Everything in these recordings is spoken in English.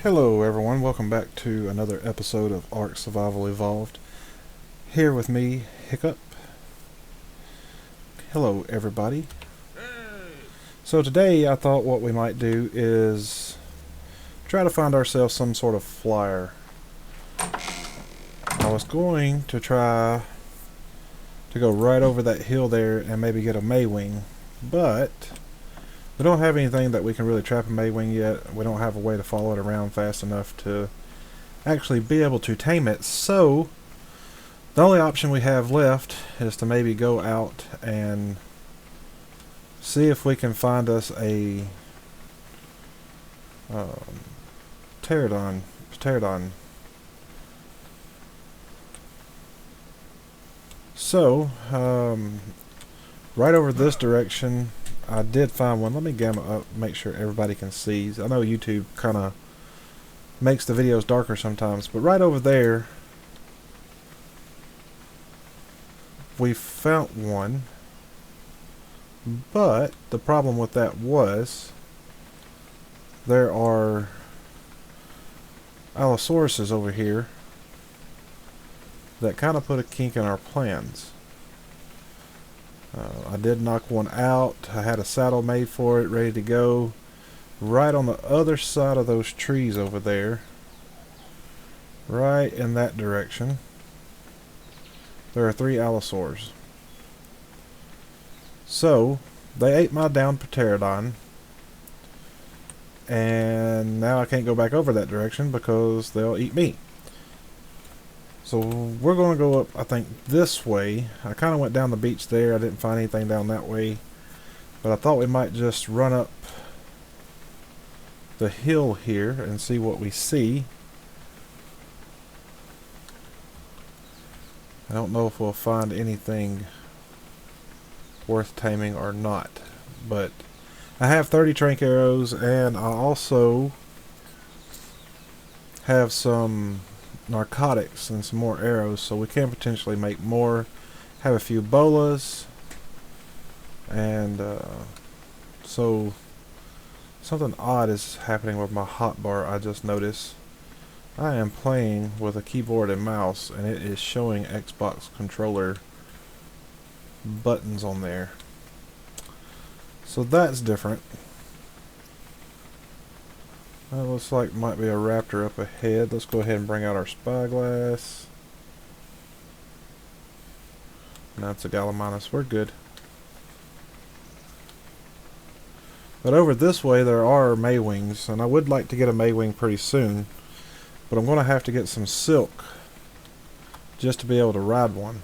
Hello everyone, welcome back to another episode of Ark Survival Evolved. Here with me, Hiccup. Hello everybody. So today I thought what we might do is try to find ourselves some sort of flyer. I was going to try to go right over that hill there and maybe get a Maywing, but we don't have anything that we can really trap a Maywing yet. We don't have a way to follow it around fast enough to actually be able to tame it. So the only option we have left is to maybe go out and see if we can find us a pterodon. So right over this direction I did find one. Let me gamma up, make sure everybody can see. I know YouTube kind of makes the videos darker sometimes, but right over there we found one. But the problem with that was there are Allosauruses over here that kind of put a kink in our plans. I did knock one out. I had a saddle made for it, ready to go. Right on the other side of those trees over there, right in that direction, there are 3 Allosaurs. So they ate my downed pterodon, and now I can't go back over that direction because they'll eat me. So we're going to go up, I think, this way. I kind of went down the beach there. I didn't find anything down that way, but I thought we might just run up the hill here and see what we see. I don't know if we'll find anything worth taming or not, but I have 30 trank arrows, and I also have some narcotics and some more arrows, so we can potentially make more. Have a few bolas, and so something odd is happening with my hotbar. I just noticed I am playing with a keyboard and mouse, and it is showing Xbox controller buttons on there, so that's different. That looks like might be a raptor up ahead. Let's go ahead and bring out our spyglass. Now it's a Gallimimus. We're good. But over this way there are Maywings, and I would like to get a Maywing pretty soon, but I'm going to have to get some silk just to be able to ride one.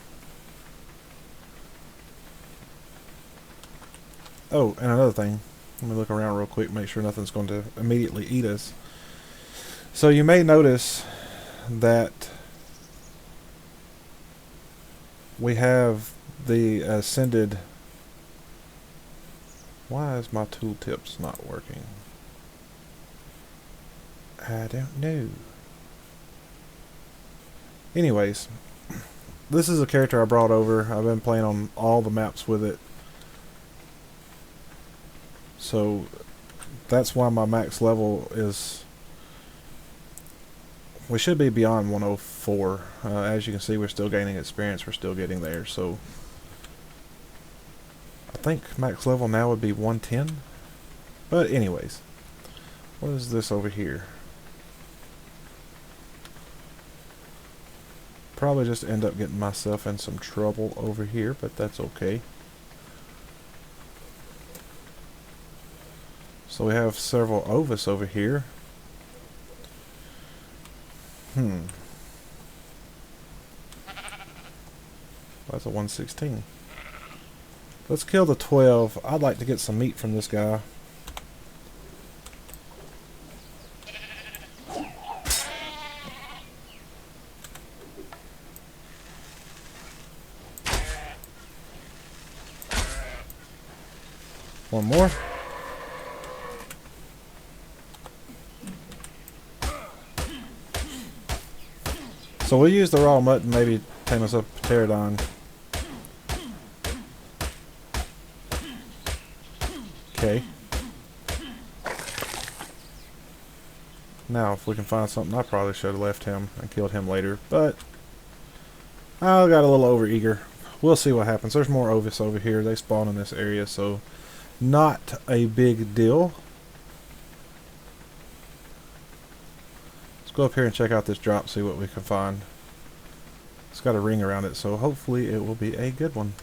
Oh, and another thing. Let me look around real quick, make sure nothing's going to immediately eat us. So you may notice that we have the ascended. Why is my tooltips not working? I don't know. Anyways, this is a character I brought over. I've been playing on all the maps with it. So that's why my max level is, we should be beyond 104. As you can see, we're still gaining experience. We're still getting there. So I think max level now would be 110. But anyways, what is this over here? Probably just end up getting myself in some trouble over here, but that's okay. So we have several Ovis over here. That's a 116. Let's kill the 12. I'd like to get some meat from this guy. One more. So we'll use the raw mutton, maybe tame us up a pterodon. Okay. Now, if we can find something, I probably should have left him and killed him later, but I got a little overeager. We'll see what happens. There's more Ovis over here. They spawn in this area, so not a big deal. Let's go up here and check out this drop, see what we can find. It's got a ring around it, so hopefully it will be a good one.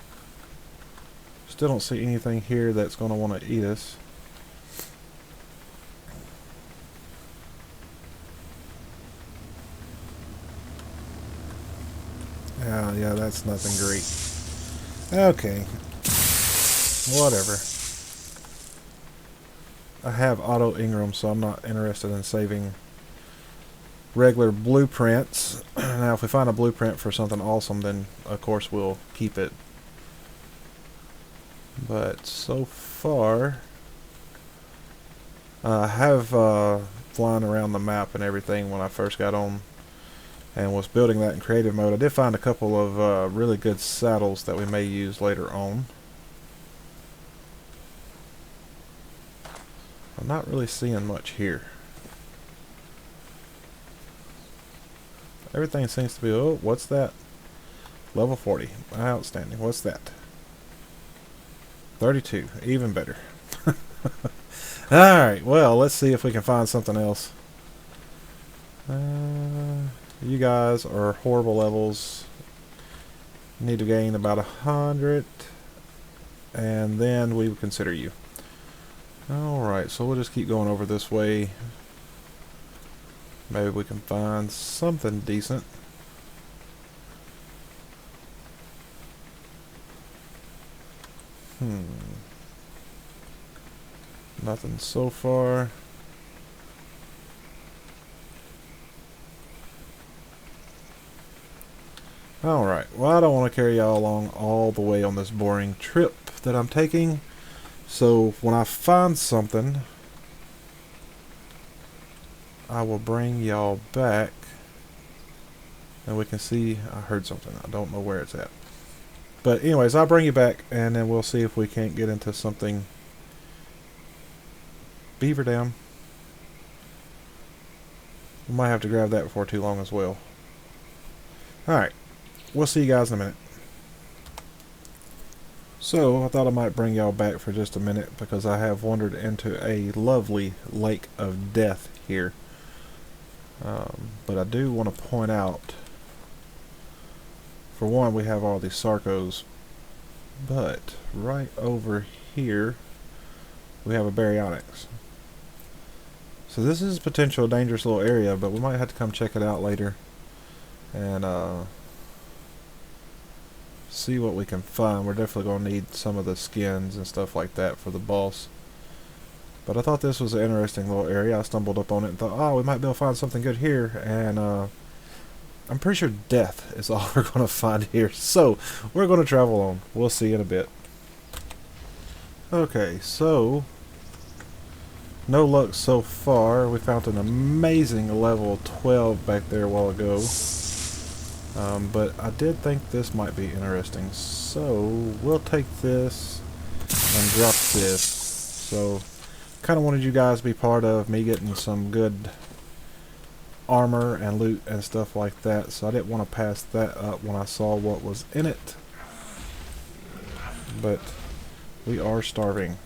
Still don't see anything here that's going to want to eat us. Yeah, that's nothing great. Okay. Whatever. I have auto Ingram, so I'm not interested in saving regular blueprints. Now, if we find a blueprint for something awesome, then of course we'll keep it. But so far, I have flying around the map and everything when I first got on and was building that in creative mode. I did find a couple of really good saddles that we may use later on. I'm not really seeing much here. Everything seems to be, oh, what's that? Level 40. Outstanding. What's that? 32. Even better. Alright, well, let's see if we can find something else. You guys are horrible levels. Need to gain about 100. And then we would consider you. Alright, so we'll just keep going over this way. Maybe we can find something decent. Nothing so far. Alright, well, I don't want to carry y'all along all the way on this boring trip that I'm taking. So when I find something, I will bring y'all back and we can see. I heard something. I don't know where it's at. But anyways, I'll bring you back and then we'll see if we can't get into something. Beaver Dam. We might have to grab that before too long as well. Alright, we'll see you guys in a minute. So, I thought I might bring y'all back for just a minute because I have wandered into a lovely lake of death here. But I do want to point out, for one, we have all these Sarcos, but right over here we have a Baryonyx. So this is a potential dangerous little area, but we might have to come check it out later and see what we can find. We're definitely going to need some of the skins and stuff like that for the boss. But I thought this was an interesting little area. I stumbled up on it and thought, oh, we might be able to find something good here. And I'm pretty sure death is all we're going to find here. So we're going to travel on. We'll see in a bit. Okay, so no luck so far. We found an amazing level 12 back there a while ago. But I did think this might be interesting. So we'll take this and drop this. So kind of wanted you guys to be part of me getting some good armor and loot and stuff like that. So I didn't want to pass that up when I saw what was in it. But we are starving.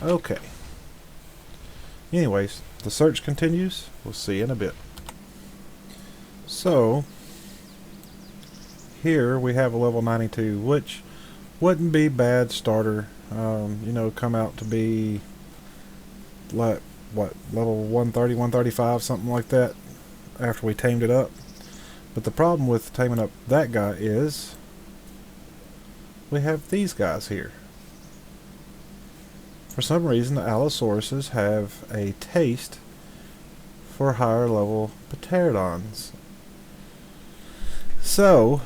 Okay. Anyways, the search continues. We'll see in a bit. So, here we have a level 92, which wouldn't be bad starter. You know, come out to be like, what, level 130, 135, something like that, after we tamed it up. But the problem with taming up that guy is we have these guys here. For some reason, the Allosauruses have a taste for higher level pterodons. So,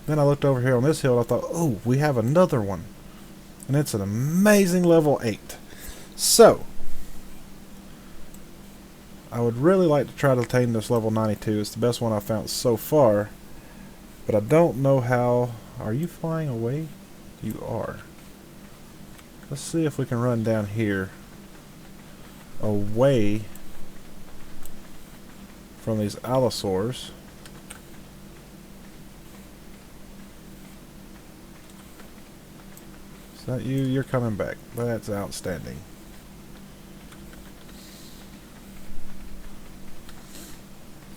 then I looked over here on this hill and I thought, oh, we have another one. And it's an amazing level 8. So, I would really like to try to attain this level 92. It's the best one I've found so far. But I don't know how. Are you flying away? You are. Let's see if we can run down here away from these allosaurs. Is that you? You're coming back. That's outstanding.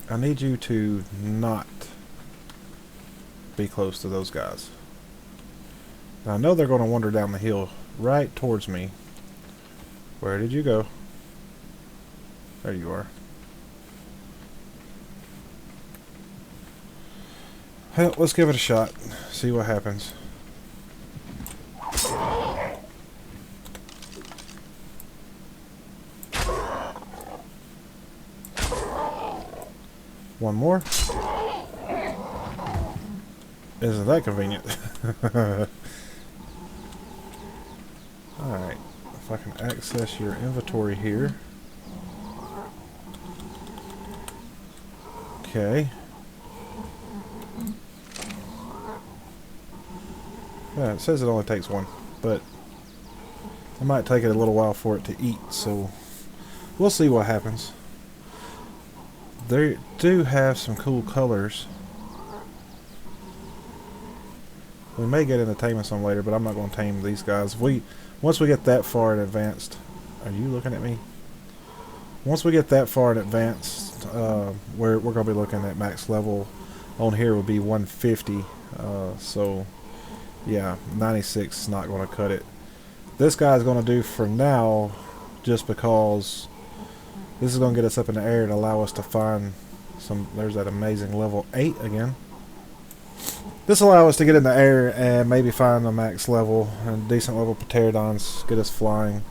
I need you to not be close to those guys. Now, I know they're going to wander down the hill right towards me. Where did you go? There you are. Well, let's give it a shot. See what happens. One more. Isn't that convenient? Alright. If I can access your inventory here. Okay. Yeah, it says it only takes one, but it might take it a little while for it to eat, so we'll see what happens. They do have some cool colors. We may get into taming some later, but I'm not going to tame these guys. Once we get that far in advanced, are you looking at me? Once we get that far in advanced, we're going to be looking at max level. On here would be 150. So yeah, 96 is not going to cut it. This guy's going to do for now, just because this is going to get us up in the air and allow us to find some. There's that amazing level 8 again. This will allow us to get in the air and maybe find a max level and decent level pterodons, get us flying,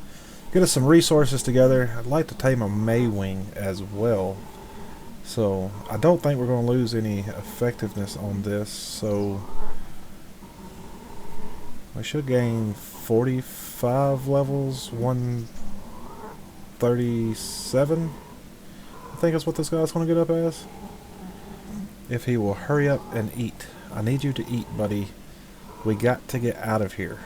get us some resources together. I'd like to tame a Maywing as well. So I don't think we're going to lose any effectiveness on this. So we should gain 45 levels, 137. I think that's what this guy's going to get up as. If he will hurry up and eat. I need you to eat, buddy. We got to get out of here.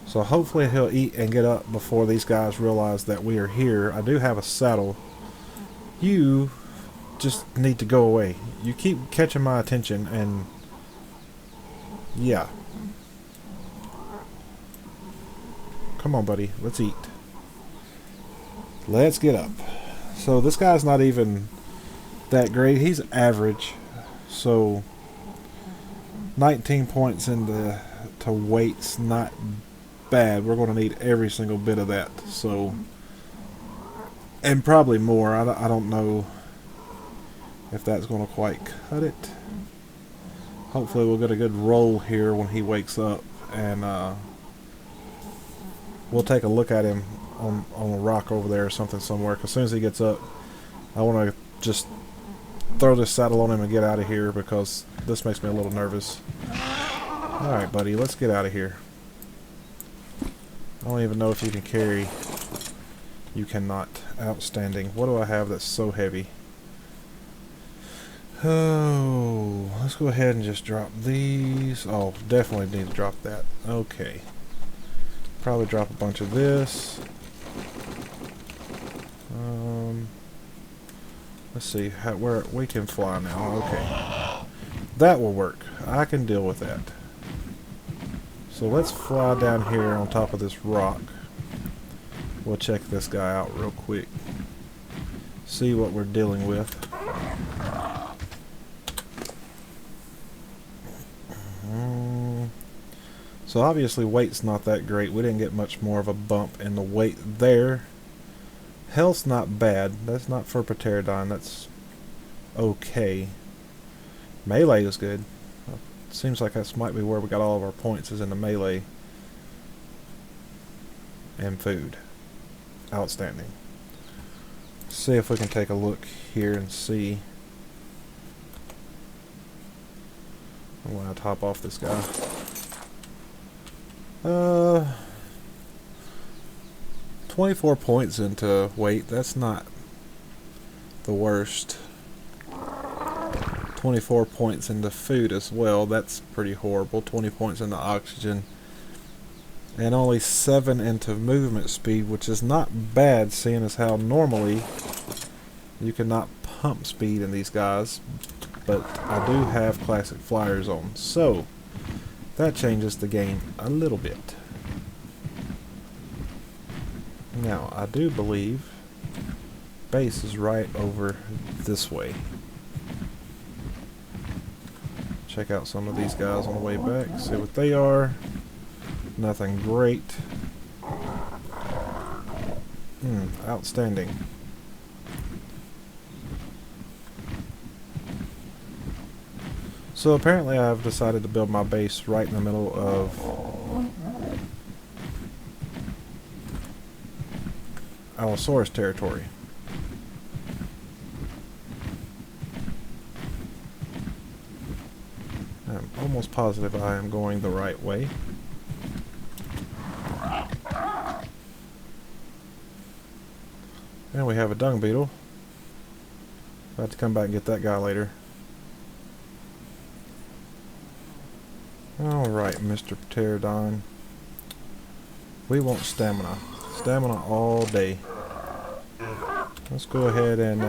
So hopefully he'll eat and get up before these guys realize that we are here. I do have a saddle. You just need to go away. You keep catching my attention, and yeah. Come on, buddy. Let's eat. Let's get up. So this guy's not even that great. He's average. So 19 points into weight's not bad. We're going to need every single bit of that. So, and probably more. I don't know if that's going to quite cut it. Hopefully we'll get a good roll here when he wakes up, and we'll take a look at him on a rock over there or something somewhere. 'Cause as soon as he gets up, I want to just throw this saddle on him and get out of here, because this makes me a little nervous. Alright, buddy, let's get out of here. I don't even know if you can carry. You cannot. Outstanding. What do I have that's so heavy? Oh, let's go ahead and just drop these. Oh, definitely need to drop that. Okay. Probably drop a bunch of this. Let's see where we can fly now. Okay, that will work. I can deal with that. So let's fly down here on top of this rock. We'll check this guy out real quick. See what we're dealing with. So obviously weight's not that great. We didn't get much more of a bump in the weight there. Health's not bad. That's not for Pterodon. That's okay. Melee is good. Seems like that might be where we got all of our points, is in the melee. And food. Outstanding. See if we can take a look here and see. I'm going to top off this guy. 24 points into weight. That's not the worst. 24 points into food as well. That's pretty horrible. 20 points into oxygen. and only 7 into movement speed, which is not bad seeing as how normally you cannot pump speed in these guys, but I do have classic flyers on, so that changes the game a little bit. Now I do believe base is right over this way. Check out some of these guys on the way back, see what they are. Nothing great. Outstanding. So apparently I've decided to build my base right in the middle of Allosaurus territory. I'm almost positive I am going the right way. And we have a dung beetle. I'll have to come back and get that guy later. Alright, Mr. Pterodon. We want stamina. Stamina all day. Let's go ahead and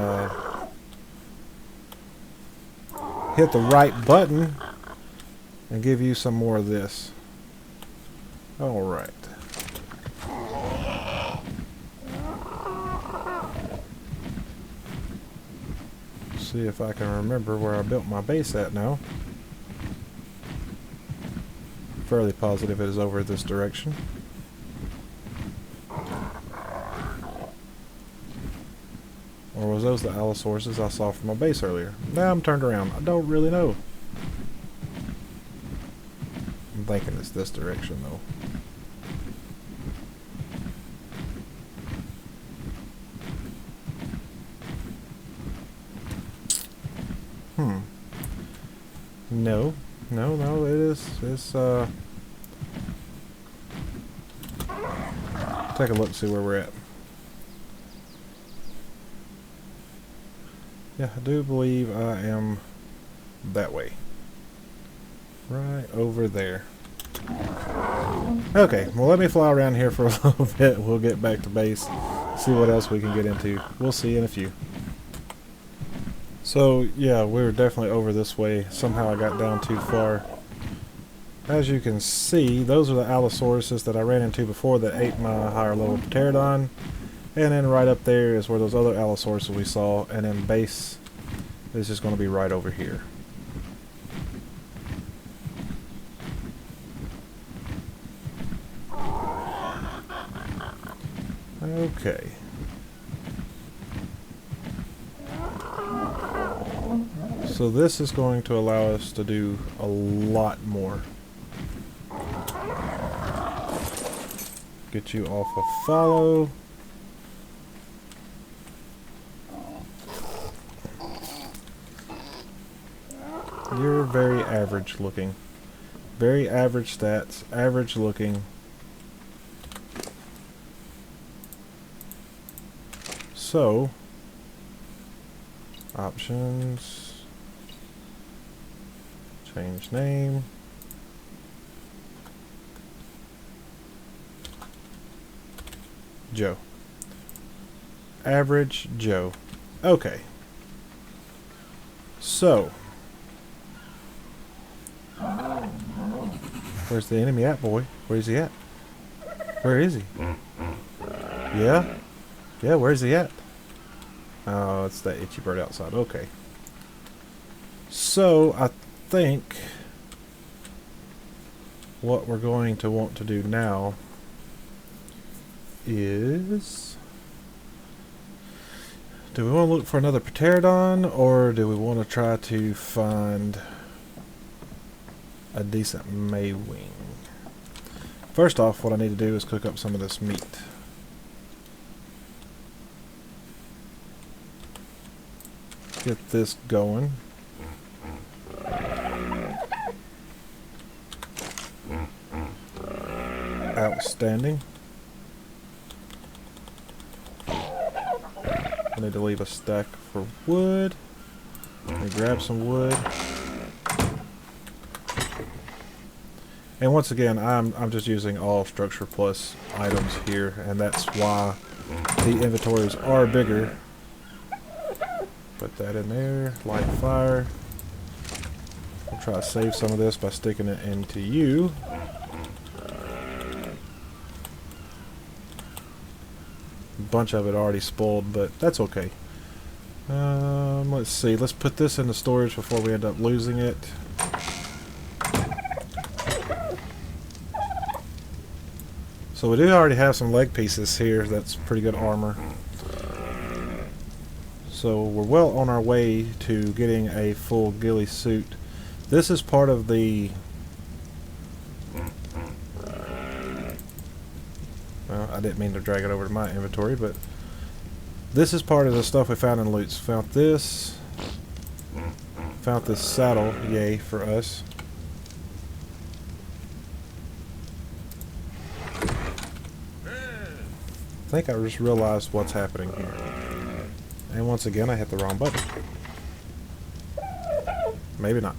hit the right button and give you some more of this. Alright. See if I can remember where I built my base at now. Fairly positive it is over this direction. Or was those the Allosauruses I saw from my base earlier? Now I'm turned around. I don't really know. I'm thinking it's this direction though. No, it's take a look and see where we're at. Yeah, I do believe I am that way. Right over there. Okay, well let me fly around here for a little bit. We'll get back to base, see what else we can get into. We'll see in a few. So yeah, we were definitely over this way. Somehow I got down too far. As you can see, those are the Allosauruses that I ran into before that ate my higher level Pterodon. And then right up there is where those other Allosauruses we saw, and then base is just going to be right over here. Okay. So this is going to allow us to do a lot more. Get you off of follow. You're very average looking. Very average stats, average looking. So, options, change name. Joe. Average Joe. Okay. So, where's the enemy at, boy? Where's he at? Where is he? Yeah? Yeah, where's he at? Oh, it's that itchy bird outside. Okay. So, I think what we're going to want to do now is... do we want to look for another Pterodon, or do we want to try to find a decent Maywing? First off, what I need to do is cook up some of this meat. Get this going. Outstanding. I need to leave a stack for wood. Let me grab some wood. And once again, I'm just using all Structure Plus items here, and that's why the inventories are bigger. Put that in there, light fire. We'll try to save some of this by sticking it into you. A bunch of it already spoiled, but that's okay. Let's see, let's put this into storage before we end up losing it. So we do already have some leg pieces here. That's pretty good armor. So we're well on our way to getting a full ghillie suit. This is part of the... Well, I didn't mean to drag it over to my inventory, but this is part of the stuff we found in loots. Found this saddle, yay for us. I think I just realized what's happening here. And once again, I hit the wrong button. Maybe not.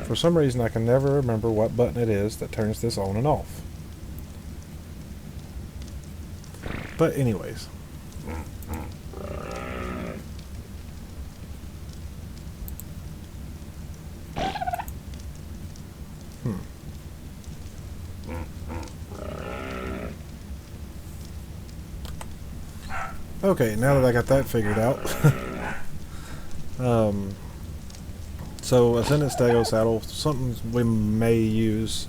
For some reason, I can never remember what button it is that turns this on and off. But anyways. Okay, now that I got that figured out. So Ascendant Stego saddle, something we may use.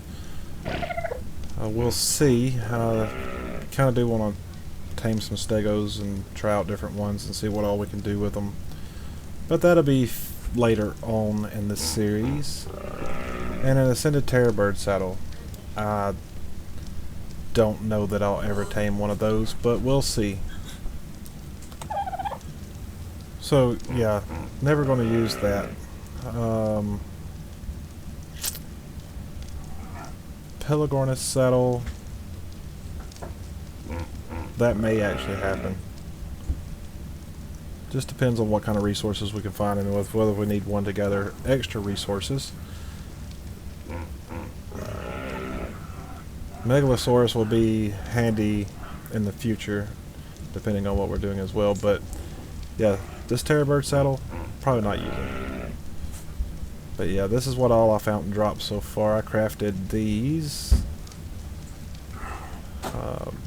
We'll see. Kind of do want to tame some Stegos and try out different ones and see what all we can do with them. But that'll be later on in this series. And an Ascended Terrorbird saddle. I don't know that I'll ever tame one of those, but we'll see. So, yeah, never going to use that. Pelagornis saddle. That may actually happen. Just depends on what kind of resources we can find and whether we need one to gather extra resources. Megalosaurus will be handy in the future, depending on what we're doing as well. But yeah, this Terrorbird saddle, probably not using. But yeah, this is what all I found in drops so far. I crafted these.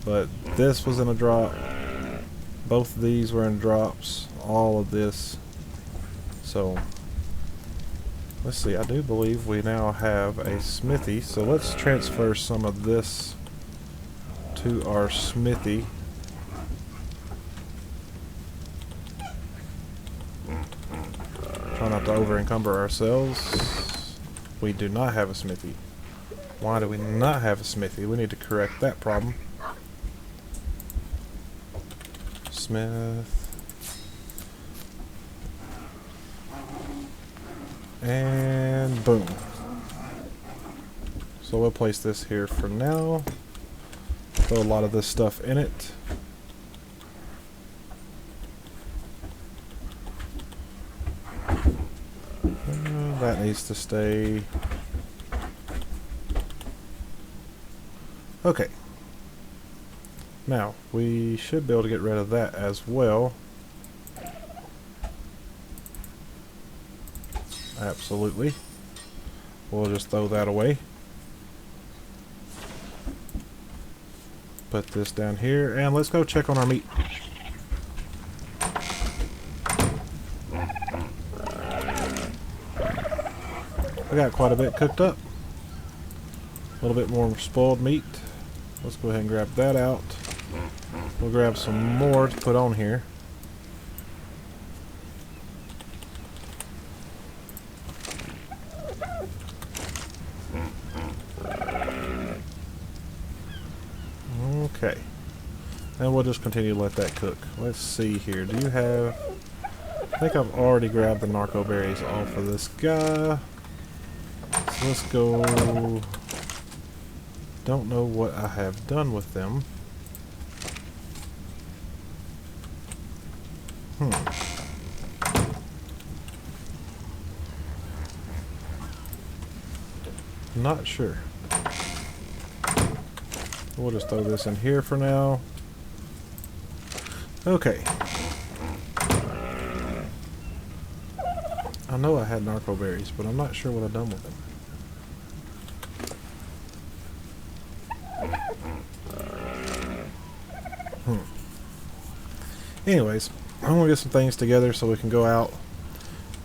But this was in a drop. Both of these were in drops. All of this. So, let's see. I do believe we now have a smithy. So let's transfer some of this to our smithy. Try not to over encumber ourselves. We do not have a smithy. Why do we not have a smithy? We need to correct that problem. Smith. And boom. So we'll place this here for now. Throw a lot of this stuff in it. That needs to stay. Okay. Now, we should be able to get rid of that as well. Absolutely. We'll just throw that away. Put this down here, and let's go check on our meat. I got quite a bit cooked up. A little bit more spoiled meat. Let's go ahead and grab that out. We'll grab some more to put on here. Okay. And we'll just continue to let that cook. Let's see here. Do you have... I think I've already grabbed the narco berries off of this guy. So let's go... Don't know what I have done with them. Not sure. We'll just throw this in here for now. Okay. I know I had narco berries, but I'm not sure what I've done with them. Anyways, I'm going to get some things together so we can go out,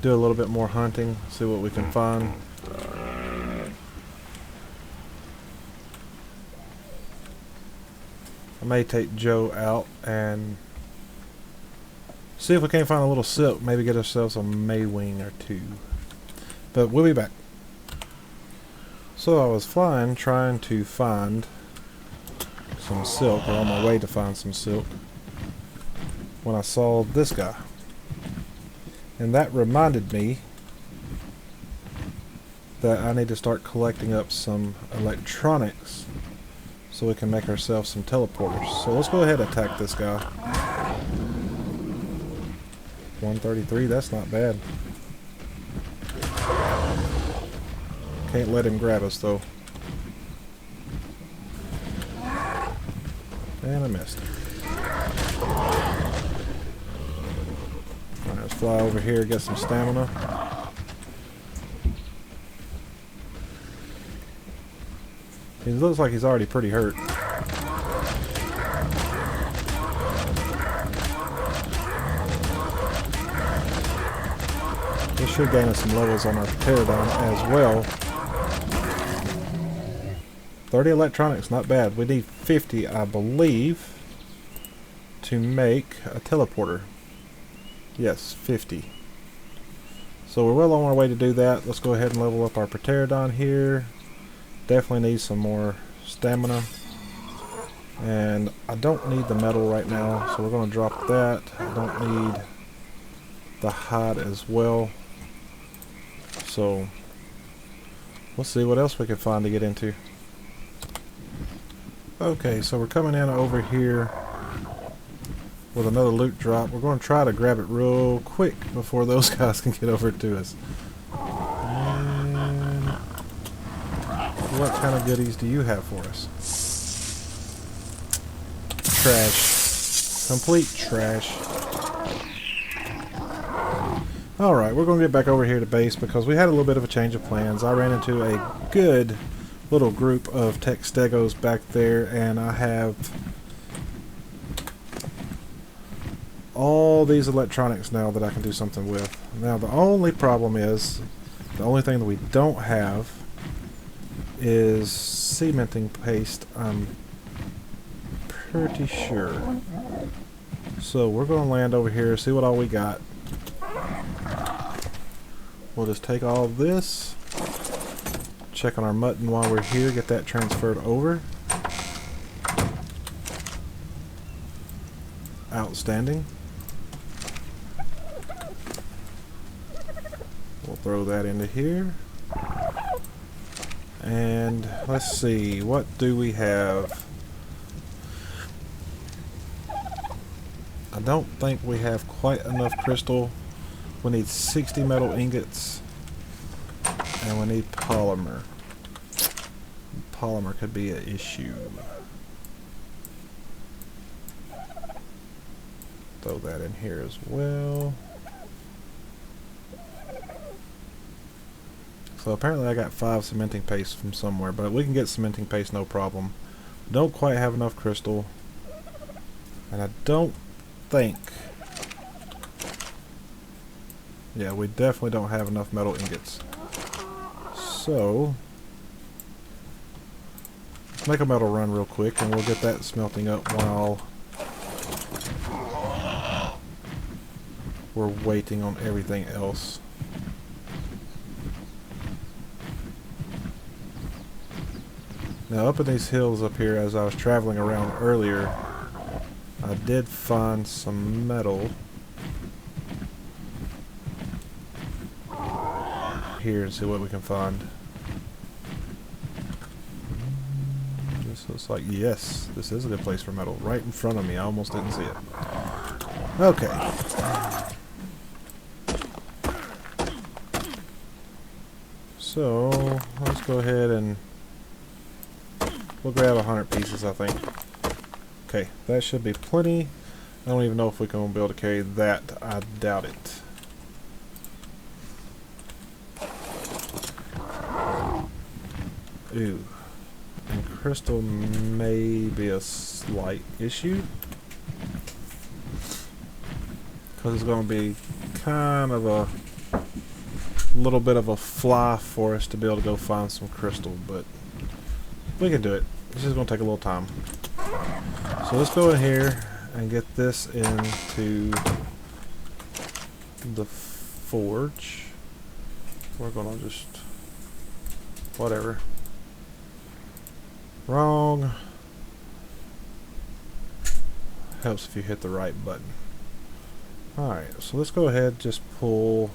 do a little bit more hunting, see what we can find. I may take Joe out and see if we can't find a little silk, maybe get ourselves a Maywing or two. But we'll be back. So I was flying, trying to find some silk, or on my way to find some silk, when I saw this guy. And that reminded me that I need to start collecting up some electronics so we can make ourselves some teleporters. So let's go ahead and attack this guy. 133, that's not bad. Can't let him grab us though. And I missed. Alright, let's fly over here, get some stamina. He looks like he's already pretty hurt. This should gain us some levels on our Pterodon as well. 30 electronics, not bad. We need 50, I believe, to make a teleporter. Yes, 50. So we're well on our way to do that. Let's go ahead and level up our Pterodon here. Definitely need some more stamina. And I don't need the metal right now, so we're going to drop that. I don't need the hide as well. So let's see what else we can find to get into. Okay, so we're coming in over here with another loot drop. We're going to try to grab it real quick before those guys can get over to us. And what kind of goodies do you have for us? Trash. Complete trash. Alright, we're going to get back over here to base because we had a little bit of a change of plans. I ran into a good little group of tech stegos back there, and I have all these electronics now that I can do something with. Now the only problem is, the only thing that we don't have is cementing paste, I'm pretty sure. So we're going to land over here, see what all we got. We'll just take all of this, check on our mutton while we're here, get that transferred over. Outstanding. We'll throw that into here. And let's see, what do we have? I don't think we have quite enough crystal. We need 60 metal ingots, and we need polymer. Polymer could be an issue. Throw that in here as well. So apparently I got 5 cementing paste from somewhere, but we can get cementing paste no problem. Don't quite have enough crystal, and I don't think... Yeah, we definitely don't have enough metal ingots. So, let's make a metal run real quick and we'll get that smelting up while we're waiting on everything else. Now up in these hills up here, as I was traveling around earlier, I did find some metal here and see what we can find. This looks like, yes, this is a good place for metal. Right in front of me, I almost didn't see it. Okay. So let's go ahead and we'll grab 100 pieces, I think. Okay, that should be plenty. I don't even know if we're going to be able to carry that. I doubt it. Ooh. And crystal may be a slight issue. Because it's going to be kind of a little bit of a fly for us to be able to go find some crystal. But we can do it. It's just going to take a little time. So let's go in here and get this into the forge. We're going to just... whatever. Wrong. Helps if you hit the right button. Alright, so let's go ahead and just pull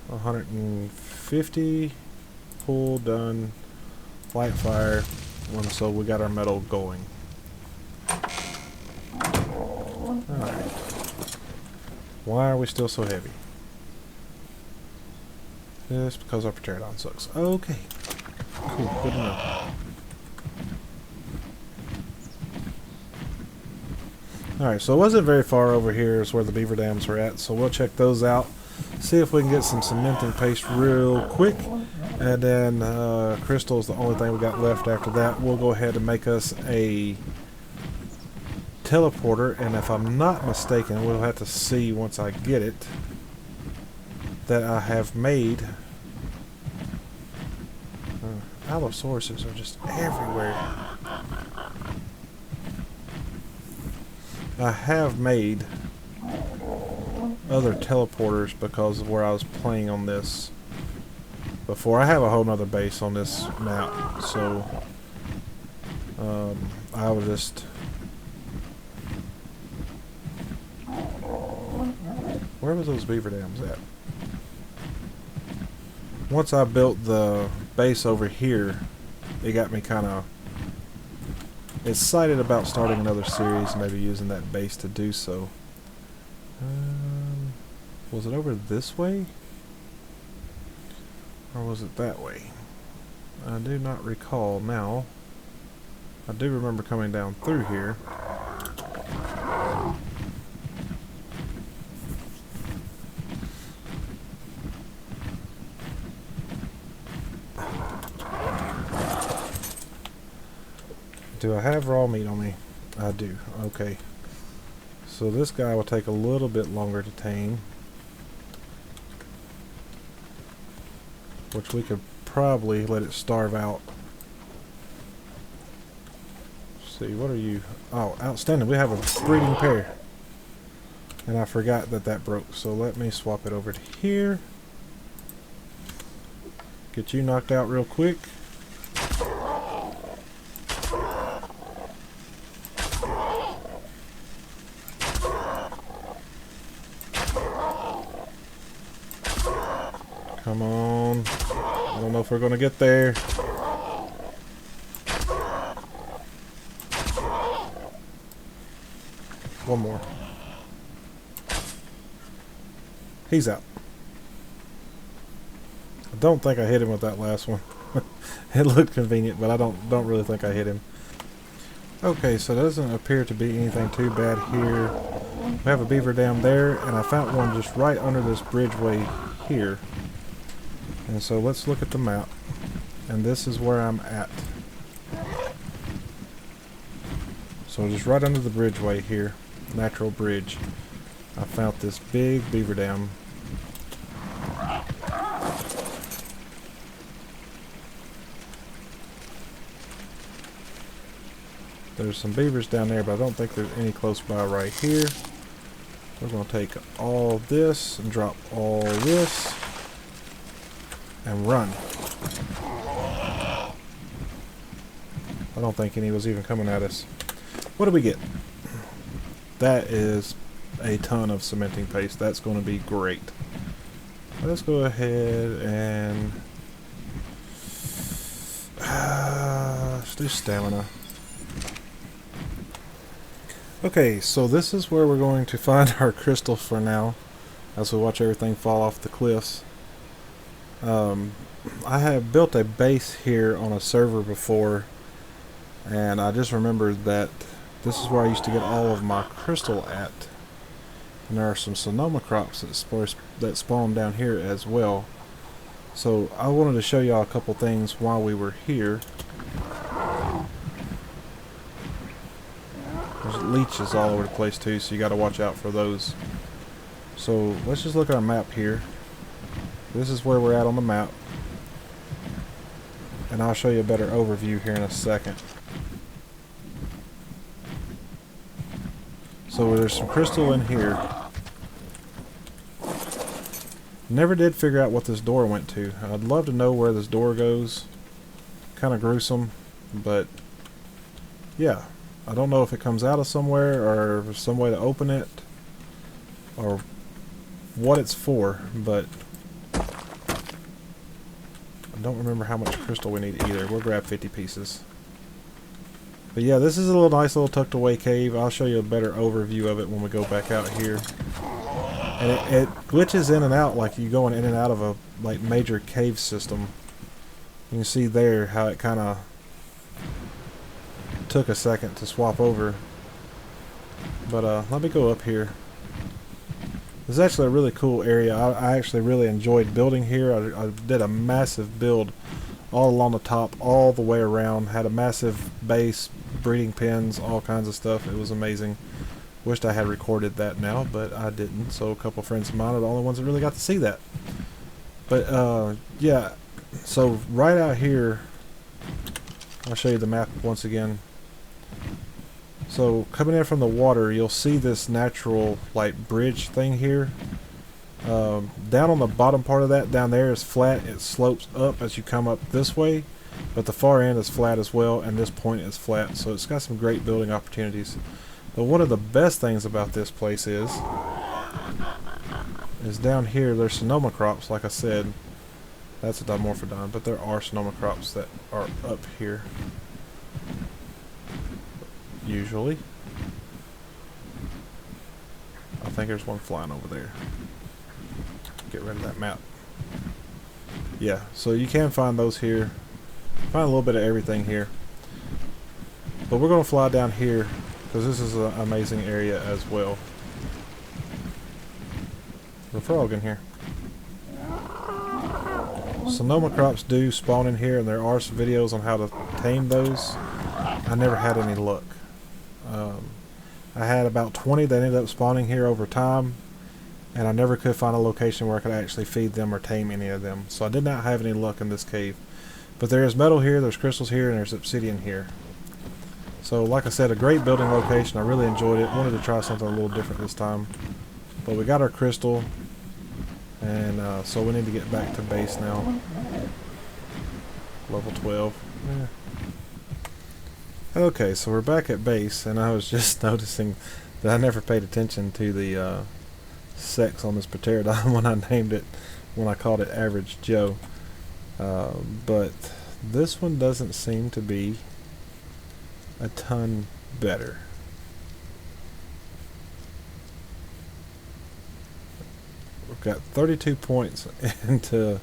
150. Pull, done. Light fire. And so we got our metal going. Alright. Why are we still so heavy? It's because our pterodon sucks. Okay. Cool, good to know. Alright, so it wasn't very far over here is where the beaver dams were at, so we'll check those out. See if we can get some cementing paste real quick. And then crystal is the only thing we got left after that. We'll go ahead and make us a teleporter, and if I'm not mistaken, we'll have to see once I get it, that I have made... Allosauruses are just everywhere. I have made other teleporters because of where I was playing on this before. I have a whole nother base on this map, so I will just... Where was those beaver dams at? Once I built the base over here, it got me kind of excited about starting another series, maybe using that base to do so. Was it over this way? Or was it that way? I do not recall now. I do remember coming down through here. Do I have raw meat on me? I do. Okay. So this guy will take a little bit longer to tame. Which we could probably let it starve out. Let's see, what are you? Oh, outstanding. We have a breeding pair. And I forgot that that broke. So let me swap it over to here. Get you knocked out real quick. Come on. I don't know if we're going to get there. One more. He's out. I don't think I hit him with that last one. It looked convenient, but I don't really think I hit him. Okay, so there doesn't appear to be anything too bad here. We have a beaver dam there, and I found one just right under this bridgeway here. And so let's look at the map, and this is where I'm at. So just right under the bridgeway here, natural bridge, I found this big beaver dam. There's some beavers down there, but I don't think there's any close by right here. We're going to take all this and drop all this. And run. I don't think any was even coming at us. What do we get? That is a ton of cementing paste. That's going to be great. Let's go ahead and let's do stamina. Okay, so this is where we're going to find our crystal for now, as we watch everything fall off the cliffs. I have built a base here on a server before, and I just remembered that this is where I used to get all of my crystal at. And there are some Sonoma crops that spawn down here as well. So I wanted to show y'all a couple things while we were here. There's leeches all over the place too, so you got to watch out for those. So let's just look at our map here. This is where we're at on the map, and I'll show you a better overview here in a second. So there's some crystal in here. Never did figure out what this door went to. I'd love to know where this door goes. Kind of gruesome, but yeah. I don't know if it comes out of somewhere or if there's some way to open it or what it's for, but I don't remember how much crystal we need either. We'll grab 50 pieces. But yeah, this is a nice little tucked away cave. I'll show you a better overview of it when we go back out here. And it glitches in and out like you going in and out of a major cave system. You can see there how it kind of took a second to swap over. But let me go up here. This is actually a really cool area. I actually really enjoyed building here. I did a massive build all along the top, all the way around. Had a massive base, breeding pens, all kinds of stuff. It was amazing. Wished I had recorded that now, but I didn't. So a couple friends of mine are the only ones that really got to see that. But yeah, so right out here, I'll show you the map once again. So coming in from the water, you'll see this natural bridge thing here. Down on the bottom part of that, down there is flat. It slopes up as you come up this way, but the far end is flat as well, and this point is flat. So it's got some great building opportunities. But one of the best things about this place is down here there's Sonoma crops, like I said. That's a Dimorphodon, but there are Sonoma crops that are up here. Usually. I think there's one flying over there. Get rid of that map. Yeah, so you can find those here. Find a little bit of everything here. But we're going to fly down here because this is an amazing area as well. There's a frog in here. Sonoma crops do spawn in here, and there are some videos on how to tame those. I never had any luck. I had about 20 that ended up spawning here over time, and I never could find a location where I could actually feed them or tame any of them. So I did not have any luck in this cave. But there is metal here, there's crystals here, and there's obsidian here. So like I said, a great building location. I really enjoyed it. Wanted to try something a little different this time. But we got our crystal, and so we need to get back to base now. Level 12. Yeah. Okay, so we're back at base, and I was just noticing that I never paid attention to the sex on this pterodon when I named it, when I called it Average Joe. But this one doesn't seem to be a ton better. We've got 32 points into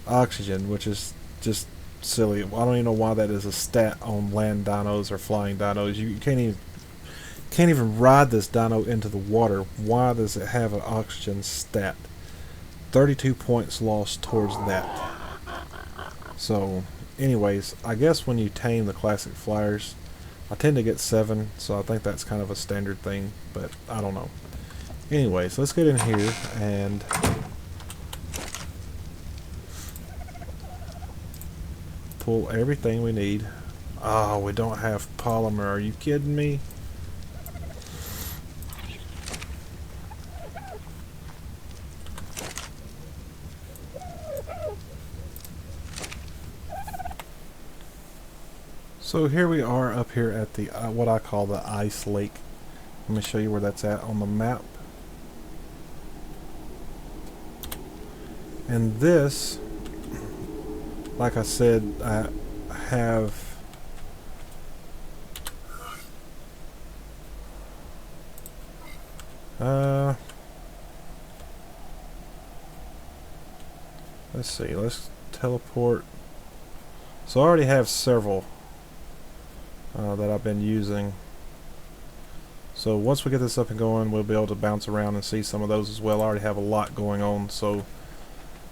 oxygen, which is just silly. I don't even know why that is a stat on land dinos or flying dinos. You can't even ride this dino into the water. Why does it have an oxygen stat? 32 points lost towards that. So anyways, I guess when you tame the classic flyers, I tend to get 7, so I think that's kind of a standard thing, but I don't know. Anyways, let's get in here and pull everything we need. Oh, we don't have polymer. Are you kidding me? So here we are up here at the what I call the ice lake. Let me show you where that's at on the map. And this, like I said, I have Let's see, let's teleport. So I already have several that I've been using. So once we get this up and going, we'll be able to bounce around and see some of those as well. I already have a lot going on, so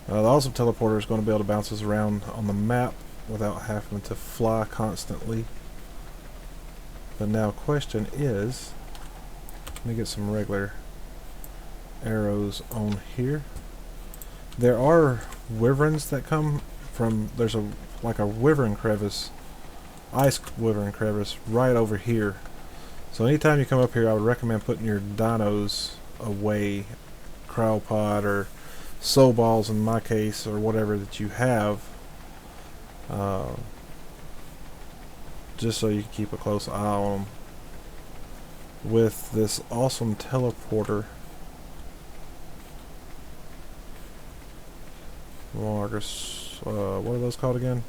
the awesome teleporter is going to be able to bounce us around on the map without having to fly constantly. But now question is, let me get some regular arrows on here. There are wyverns that come from, there's a like a wyvern crevice, ice wyvern crevice right over here. So anytime you come up here, I would recommend putting your dinos away, cryopod or soul balls in my case, or whatever that you have, just so you can keep a close eye on them. With this awesome teleporter, what are those called again?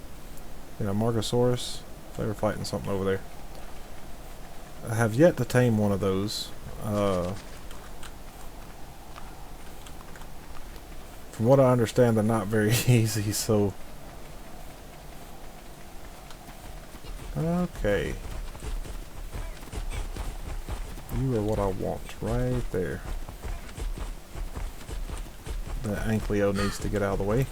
Yeah, Margosaurus. They were fighting something over there. I have yet to tame one of those. From what I understand, they're not very easy, so... Okay. You are what I want, right there. The Ankylo needs to get out of the way.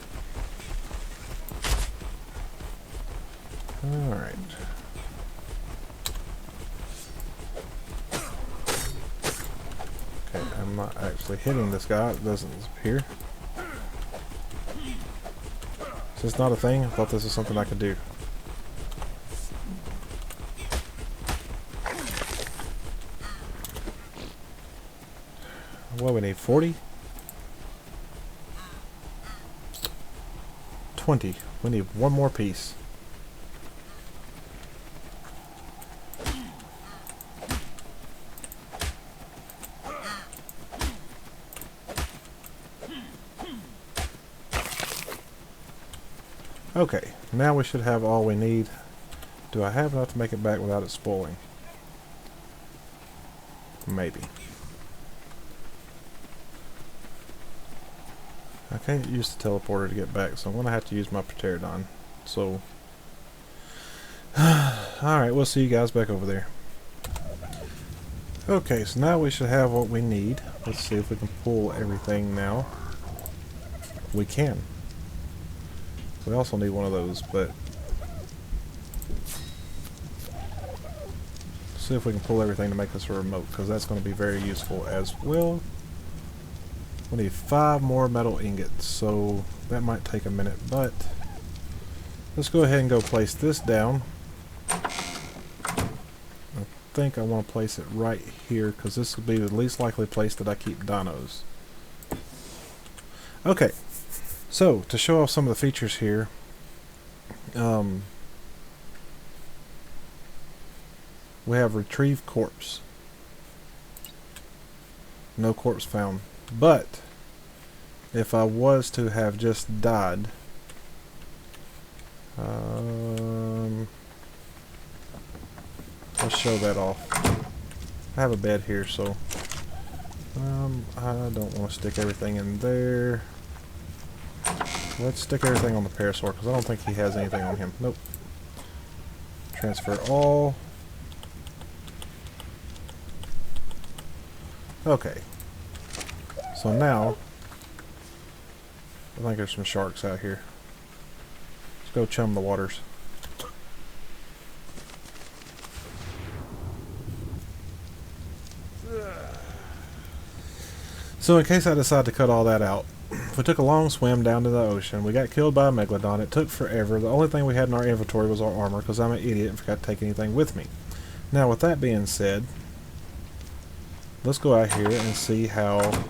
Alright. Okay, I'm not actually hitting this guy. It doesn't appear. Is this not a thing? I thought this was something I could do. What we need? 40? 20. We need one more piece. Okay, now we should have all we need. Do I have enough to make it back without it spoiling? Maybe. I can't use the teleporter to get back, so I'm going to have to use my Pterodon. So, alright, we'll see you guys back over there. Okay, so now we should have what we need. Let's see if we can pull everything now. We can. We also need one of those, but... see if we can pull everything to make this a remote, because that's going to be very useful as well. We need 5 more metal ingots, so that might take a minute, but let's go ahead and go place this down. I think I want to place it right here, because this will be the least likely place that I keep dinos. Okay, so to show off some of the features here, we have retrieve corpse. No corpse found. But if I was to have just died, let's show that off. I have a bed here, so I don't want to stick everything in there. Let's stick everything on the Parasaur, because I don't think he has anything on him. Nope. Transfer all. Okay. So now, I think there's some sharks out here. Let's go chum the waters. So in case I decide to cut all that out, we took a long swim down to the ocean. We got killed by a Megalodon. It took forever. The only thing we had in our inventory was our armor, because I'm an idiot and forgot to take anything with me. Now with that being said, let's go out here and see how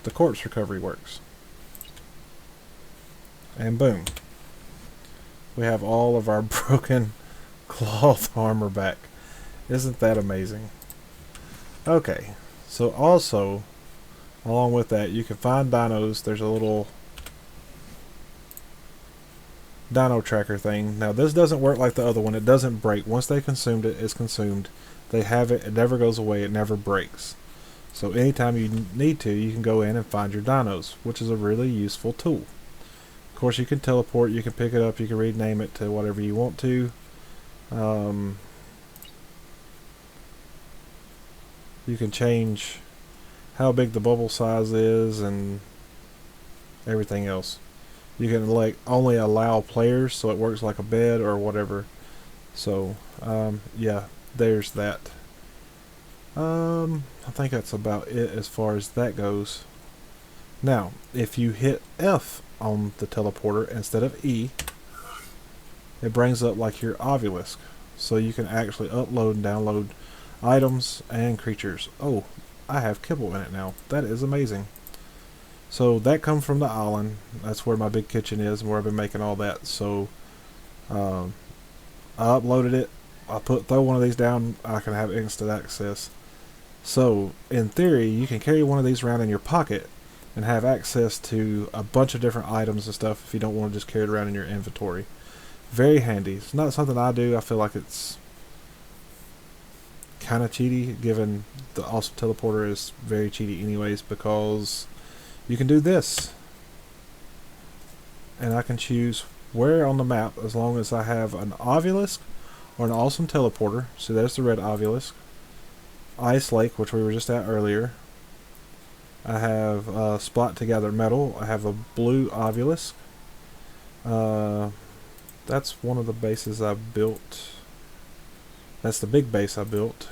the corpse recovery works. And boom. We have all of our broken cloth armor back. Isn't that amazing? Okay. So also, along with that, you can find dinos. There's a little dino tracker thing. Now this doesn't work like the other one. It doesn't break. Once they consumed it, it's consumed. They have it. It never goes away. It never breaks. So anytime you need to, you can go in and find your dinos, which is a really useful tool. Of course, you can teleport, you can pick it up, you can rename it to whatever you want to. You can change how big the bubble size is and everything else. You can only allow players, so it works like a bed or whatever. So yeah, there's that. I think that's about it as far as that goes. Now, if you hit F on the teleporter instead of E, it brings up like your obelisk, so you can actually upload and download items and creatures. Oh, I have kibble in it now. That is amazing. So that comes from the island. That's where my big kitchen is and where I've been making all that. So I uploaded it. I throw one of these down, I can have instant access. So in theory, you can carry one of these around in your pocket and have access to a bunch of different items and stuff if you don't want to just carry it around in your inventory. Very handy. It's not something I do. I feel like it's kind of cheaty, given the awesome teleporter is very cheaty anyways, because you can do this. And I can choose where on the map, as long as I have an obelisk or an awesome teleporter. So there's the red obelisk. Ice Lake, which we were just at earlier. I have Splat to gather metal. I have a blue obelisk. That's one of the bases I built. That's the big base I built.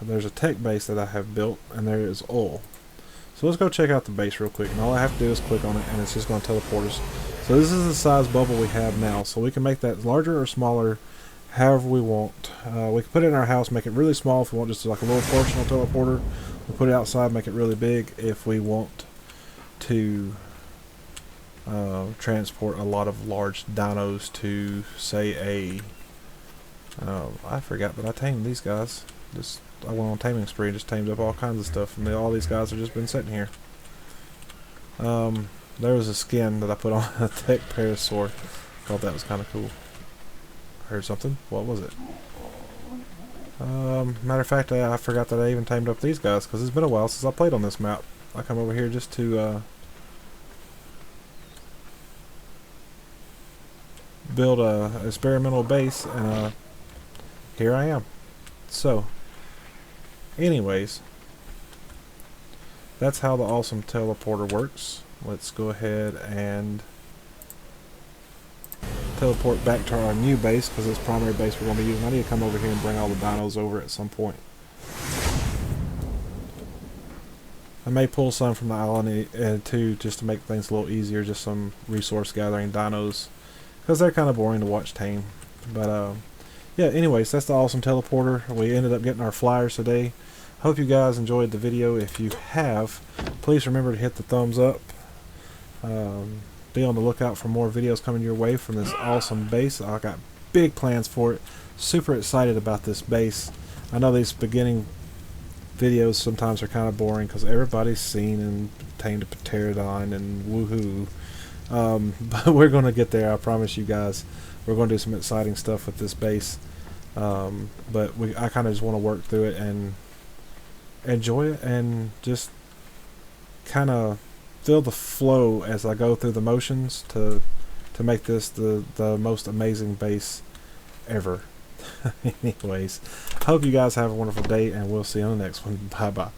And there's a tech base that I have built, and there is oil. So let's go check out the base real quick, and all I have to do is click on it, and it's just going to teleport us. So this is the size bubble we have now, so we can make that larger or smaller however we want. We can put it in our house, make it really small if we want just like a little functional teleporter. We'll put it outside, make it really big if we want to transport a lot of large dinos to, say, I forgot that I tamed these guys. I went on a taming spree and just tamed up all kinds of stuff, and all these guys have just been sitting here. There was a skin that I put on a tech parasaur. Thought that was kind of cool. Heard something. What was it? Matter of fact, I forgot that I even tamed up these guys, because it's been a while since I played on this map. I come over here just to build a experimental base, and here I am. So, anyways, that's how the awesome teleporter works. Let's go ahead and teleport back to our new base, because this primary base we're going to be using. I need to come over here and bring all the dinos over at some point. I may pull some from the island too, just to make things a little easier, just some resource gathering dinos, because they're kind of boring to watch tame. But yeah, anyways, that's the awesome teleporter. We ended up getting our flyers today. Hope you guys enjoyed the video. If you have, please remember to hit the thumbs up. Be on the lookout for more videos coming your way from this awesome base. I got big plans for it. Super excited about this base. I know these beginning videos sometimes are kind of boring because everybody's seen and tamed a pterodon and woohoo. But we're going to get there, I promise you guys. We're going to do some exciting stuff with this base. But I kind of just want to work through it and enjoy it, and just kind of feel the flow as I go through the motions to make this the most amazing base ever. Anyways, hope you guys have a wonderful day, and we'll see you on the next one. Bye bye.